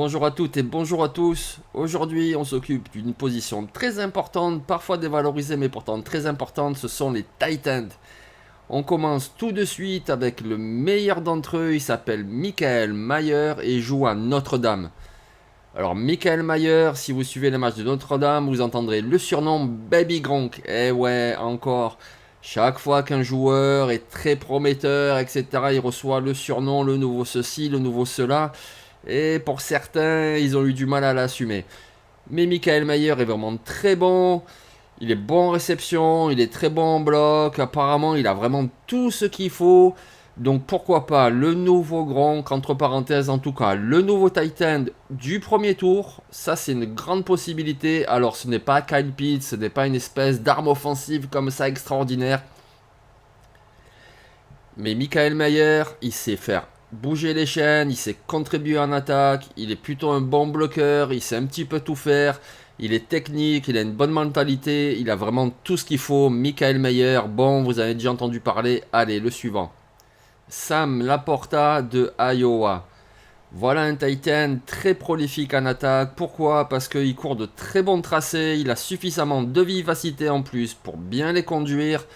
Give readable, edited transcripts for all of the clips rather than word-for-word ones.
bonjour à toutes et bonjour à tous. Aujourd'hui, on s'occupe d'une position très importante, parfois dévalorisée mais pourtant très importante, ce sont les tight ends. On commence tout de suite avec le meilleur d'entre eux, il s'appelle Michael Mayer et joue à Notre-Dame. Alors Michael Mayer, si vous suivez les matchs de Notre-Dame, vous entendrez le surnom Baby Gronk. Eh ouais, encore. Chaque fois qu'un joueur est très prometteur, etc., il reçoit le surnom, le nouveau ceci, le nouveau cela. Et pour certains, ils ont eu du mal à l'assumer. Mais Michael Mayer est vraiment très bon. Il est bon en réception, il est très bon en bloc. Apparemment, il a vraiment tout ce qu'il faut. Donc pourquoi pas le nouveau Gronk, entre parenthèses en tout cas, le nouveau tight end du premier tour. Ça, c'est une grande possibilité. Alors, ce n'est pas Kyle Pitts, ce n'est pas une espèce d'arme offensive comme ça extraordinaire. Mais Michael Mayer, il sait faire bouger les chaînes, il sait contribuer en attaque, il est plutôt un bon bloqueur, il sait un petit peu tout faire, il est technique, il a une bonne mentalité, il a vraiment tout ce qu'il faut. Michael Mayer, bon, vous avez déjà entendu parler, allez, le suivant. Sam Laporta de Iowa. Voilà un Titan très prolifique en attaque. Pourquoi? Parce qu'il court de très bons tracés, il a suffisamment de vivacité en plus pour bien les conduire.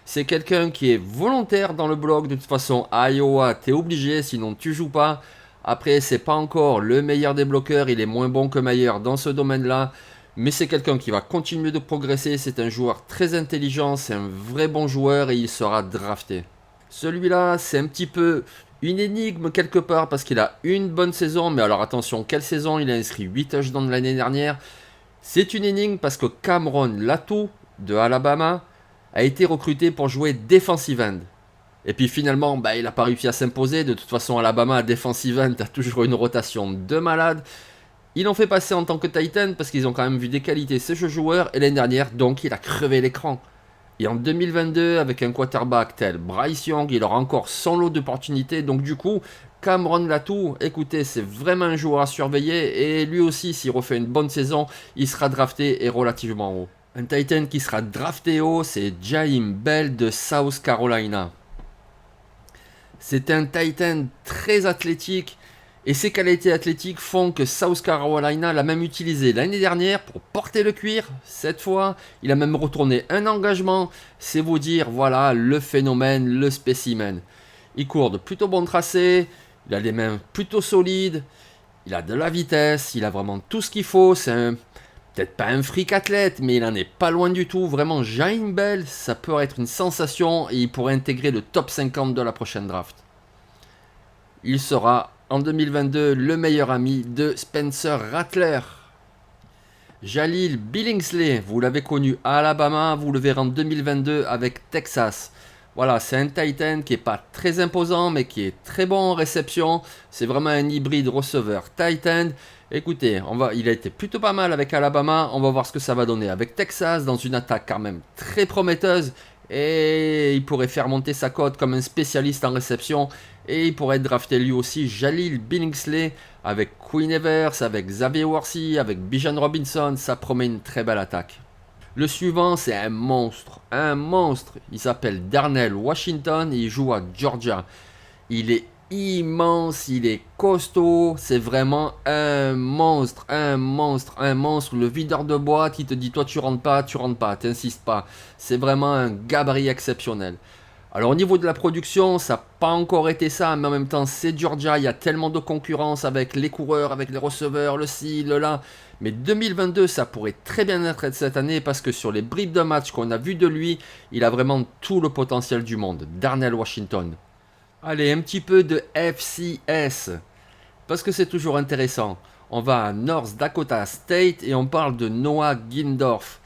C'est quelqu'un qui est volontaire dans le bloc. De toute façon, à Iowa, t'es obligé, sinon tu joues pas. Après, c'est pas encore le meilleur des bloqueurs. Il est moins bon que Mayer dans ce domaine-là. Mais c'est quelqu'un qui va continuer de progresser. C'est un joueur très intelligent. C'est un vrai bon joueur et il sera drafté. Celui-là, c'est un petit peu une énigme quelque part parce qu'il a une bonne saison. Mais alors attention, quelle saison? Il a inscrit 8 touchdowns l'année dernière. C'est une énigme parce que Cameron Latou de Alabama a été recruté pour jouer defensive end. Et puis finalement, il n'a pas réussi à s'imposer. De toute façon, Alabama, defensive end, a toujours une rotation de malade. Ils l'ont fait passer en tant que Titan parce qu'ils ont quand même vu des qualités chez ce joueur. Et l'année dernière, donc, il a crevé l'écran. Et en 2022, avec un quarterback tel Bryce Young, il aura encore son lot d'opportunités. Donc du coup, Cameron Latou, écoutez, c'est vraiment un joueur à surveiller. Et lui aussi, s'il refait une bonne saison, il sera drafté et relativement haut. Un Titan qui sera drafté haut, c'est Jaheim Bell de South Carolina. C'est un Titan très athlétique. Et ses qualités athlétiques font que South Carolina l'a même utilisé l'année dernière pour porter le cuir. Cette fois, il a même retourné un engagement. C'est vous dire, voilà, le phénomène, le spécimen. Il court de plutôt bon tracé, il a des mains plutôt solides, il a de la vitesse, il a vraiment tout ce qu'il faut. C'est peut-être pas un freak athlète, mais il en est pas loin du tout. Vraiment, Jaheim Bell, ça peut être une sensation et il pourrait intégrer le top 50 de la prochaine draft. Il sera en 2022 le meilleur ami de Spencer Rattler. Jalil Billingsley, vous l'avez connu à Alabama, vous le verrez en 2022 avec Texas. Voilà, c'est un Titan qui n'est pas très imposant, mais qui est très bon en réception. C'est vraiment un hybride receveur Titan. Écoutez, il a été plutôt pas mal avec Alabama. On va voir ce que ça va donner avec Texas dans une attaque quand même très prometteuse. Et il pourrait faire monter sa cote comme un spécialiste en réception. Et il pourrait être drafté lui aussi, Jalil Billingsley, avec Quinn Evers, avec Xavier Worthy, avec Bijan Robinson. Ça promet une très belle attaque. Le suivant, c'est un monstre. Un monstre. Il s'appelle Darnell Washington et il joue à Georgia. Il est immense, il est costaud. C'est vraiment un monstre, un monstre, un monstre. Le videur de boîte qui te dit, toi tu rentres pas, t'insistes pas. C'est vraiment un gabarit exceptionnel. Alors au niveau de la production, ça n'a pas encore été ça, mais en même temps c'est Georgia, il y a tellement de concurrence avec les coureurs, avec les receveurs, le ci, le là. Mais 2022, ça pourrait très bien être cette année parce que sur les bribes de match qu'on a vu de lui, il a vraiment tout le potentiel du monde. Darnell Washington. Allez, un petit peu de FCS, parce que c'est toujours intéressant. On va à North Dakota State et on parle de Noah Gindorf.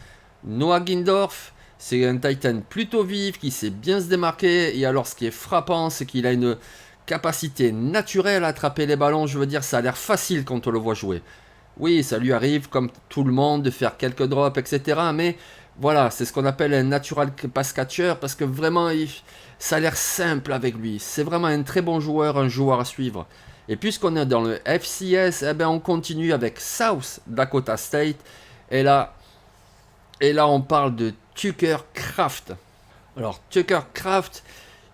Noah Gindorf, c'est un Titan plutôt vif, qui sait bien se démarquer. Et alors ce qui est frappant, c'est qu'il a une capacité naturelle à attraper les ballons. Je veux dire, ça a l'air facile quand on le voit jouer. Oui, ça lui arrive, comme tout le monde, de faire quelques drops, etc. Mais voilà, c'est ce qu'on appelle un natural pass catcher, parce que vraiment, ça a l'air simple avec lui. C'est vraiment un très bon joueur, un joueur à suivre. Et puisqu'on est dans le FCS, on continue avec South Dakota State. Et là, on parle de Tucker Kraft. Alors, Tucker Kraft,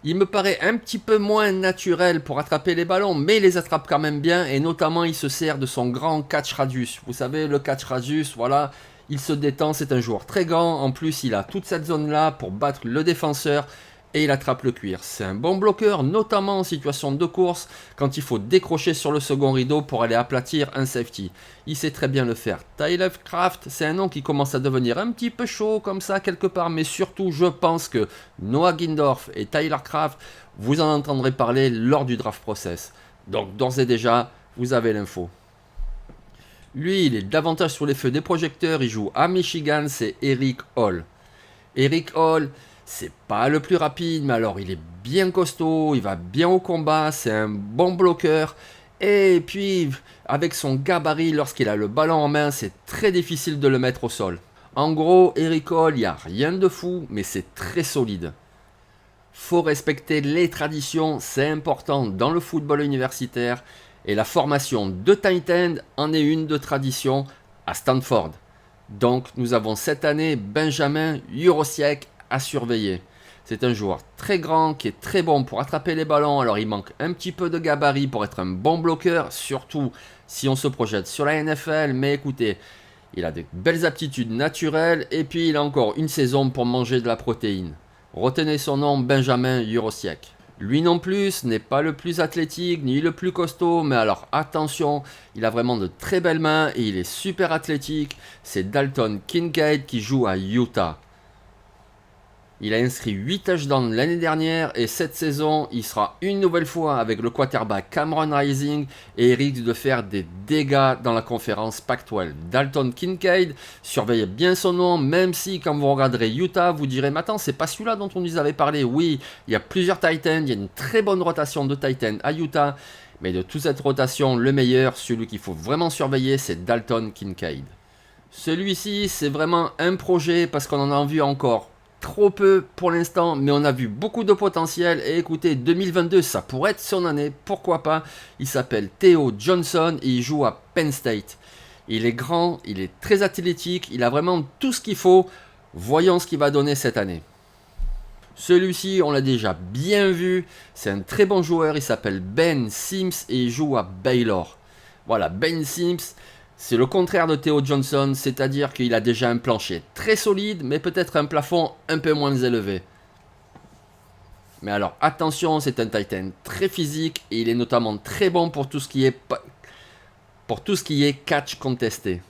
Il me paraît un petit peu moins naturel pour attraper les ballons, mais il les attrape quand même bien, et notamment il se sert de son grand catch radius. Vous savez, le catch radius, voilà, il se détend, c'est un joueur très grand, en plus il a toute cette zone-là pour battre le défenseur, et il attrape le cuir. C'est un bon bloqueur, notamment en situation de course, quand il faut décrocher sur le second rideau pour aller aplatir un safety. Il sait très bien le faire. Tyler Kraft, c'est un nom qui commence à devenir un petit peu chaud comme ça quelque part, mais surtout je pense que Noah Gindorf et Tyler Kraft, vous en entendrez parler lors du draft process. Donc d'ores et déjà, vous avez l'info. Lui, il est davantage sur les feux des projecteurs, il joue à Michigan, c'est Eric Hall. Eric Hall, c'est pas le plus rapide, mais alors il est bien costaud, il va bien au combat, c'est un bon bloqueur. Et puis, avec son gabarit, lorsqu'il a le ballon en main, c'est très difficile de le mettre au sol. En gros, Eric Hall, il n'y a rien de fou, mais c'est très solide. Faut respecter les traditions, c'est important dans le football universitaire. Et la formation de tight end en est une de tradition à Stanford. Donc, nous avons cette année Benjamin Jurosiek à surveiller. C'est un joueur très grand qui est très bon pour attraper les ballons. Alors il manque un petit peu de gabarit pour être un bon bloqueur, surtout si on se projette sur la NFL. Mais écoutez, il a de belles aptitudes naturelles et puis il a encore une saison pour manger de la protéine. Retenez son nom, Benjamin Jurosiek. Lui non plus n'est pas le plus athlétique ni le plus costaud, mais alors attention, il a vraiment de très belles mains et il est super athlétique. C'est Dalton Kincaid qui joue à Utah. Il a inscrit 8 touchdowns l'année dernière et cette saison, il sera une nouvelle fois avec le quarterback Cameron Rising et il risque de faire des dégâts dans la conférence Pac-12. Dalton Kincaid, surveillez bien son nom, même si quand vous regarderez Utah, vous direz « Mais attends, c'est pas celui-là dont on nous avait parlé ». Oui, il y a plusieurs tight ends, il y a une très bonne rotation de tight ends à Utah, mais de toute cette rotation, le meilleur, celui qu'il faut vraiment surveiller, c'est Dalton Kincaid. Celui-ci, c'est vraiment un projet parce qu'on en a vu encore trop peu pour l'instant, mais on a vu beaucoup de potentiel. Et écoutez, 2022, ça pourrait être son année, pourquoi pas. Il s'appelle Theo Johnson et il joue à Penn State. Il est grand, il est très athlétique, il a vraiment tout ce qu'il faut. Voyons ce qu'il va donner cette année. Celui-ci, on l'a déjà bien vu, c'est un très bon joueur, il s'appelle Ben Sims et il joue à Baylor. Voilà, Ben Sims, c'est le contraire de Theo Johnson, c'est-à-dire qu'il a déjà un plancher très solide, mais peut-être un plafond un peu moins élevé. Mais alors attention, c'est un tight end très physique et il est notamment très bon pour tout ce qui est catch contesté.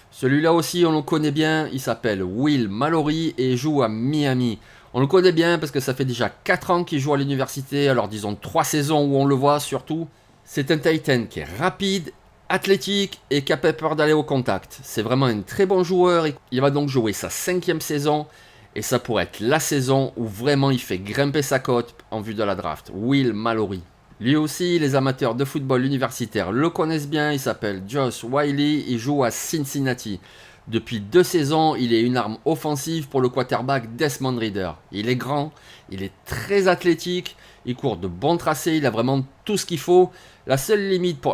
Celui-là aussi, on le connaît bien, il s'appelle Will Mallory et joue à Miami. On le connaît bien parce que ça fait déjà 4 ans qu'il joue à l'université, alors disons 3 saisons où on le voit surtout. C'est un tight end qui est rapide, athlétique et capable d'aller au contact. C'est vraiment un très bon joueur. Il va donc jouer sa 5e saison et ça pourrait être la saison où vraiment il fait grimper sa cote en vue de la draft. Will Mallory. Lui aussi, les amateurs de football universitaire le connaissent bien. Il s'appelle Josh Wiley. Il joue à Cincinnati. Depuis 2 saisons, il est une arme offensive pour le quarterback Desmond Ridder. Il est grand, il est très athlétique, il court de bons tracés, il a vraiment tout ce qu'il faut. La seule limite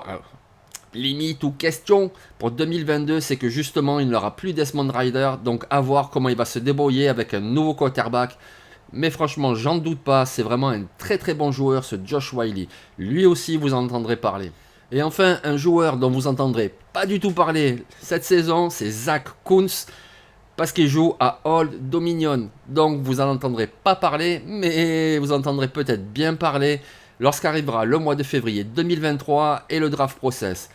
ou question pour 2022, c'est que justement il n'aura plus Desmond Ridder, donc à voir comment il va se débrouiller avec un nouveau quarterback. Mais franchement, j'en doute pas, c'est vraiment un très très bon joueur ce Josh Wiley. Lui aussi vous en entendrez parler. Et enfin, un joueur dont vous entendrez pas du tout parler cette saison, c'est Zach Kuntz, parce qu'il joue à Old Dominion. Donc vous en entendrez pas parler, mais vous entendrez peut-être bien parler lorsqu'arrivera le mois de février 2023 et le draft process.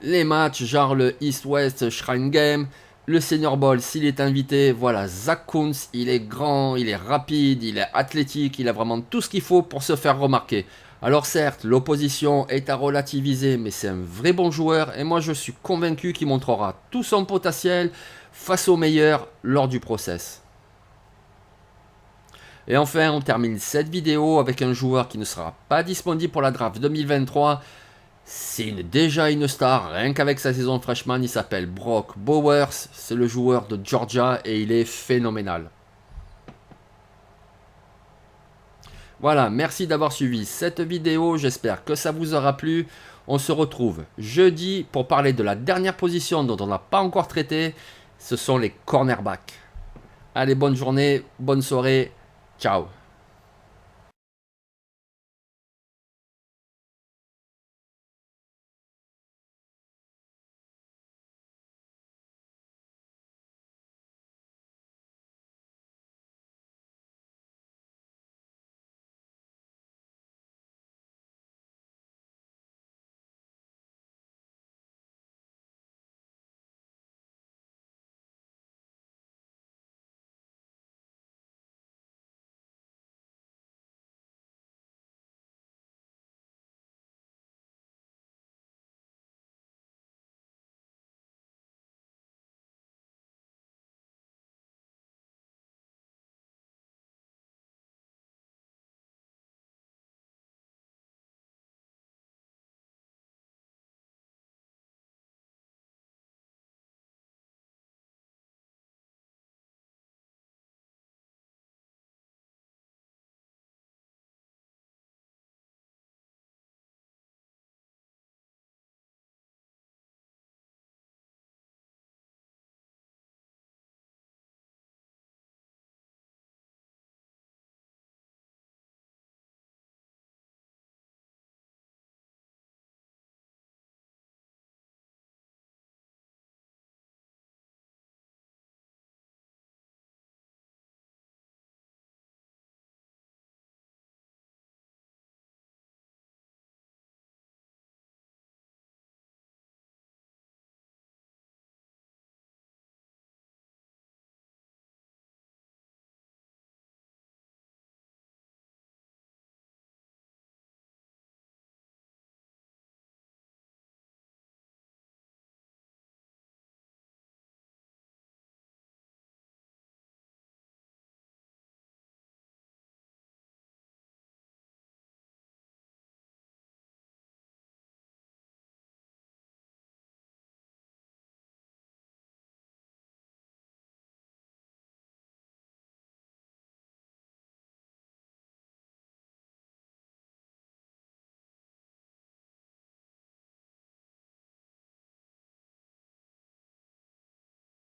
Les matchs genre le East-West Shrine Game, le Senior Bowl s'il est invité, voilà, Zach Kuntz, il est grand, il est rapide, il est athlétique, il a vraiment tout ce qu'il faut pour se faire remarquer. Alors certes, l'opposition est à relativiser, mais c'est un vrai bon joueur et moi je suis convaincu qu'il montrera tout son potentiel face aux meilleurs lors du process. Et enfin, on termine cette vidéo avec un joueur qui ne sera pas disponible pour la draft 2023. C'est déjà une star, rien qu'avec sa saison freshman, il s'appelle Brock Bowers, c'est le joueur de Georgia et il est phénoménal. Voilà, merci d'avoir suivi cette vidéo, j'espère que ça vous aura plu. On se retrouve jeudi pour parler de la dernière position dont on n'a pas encore traité, ce sont les cornerbacks. Allez, bonne journée, bonne soirée, ciao.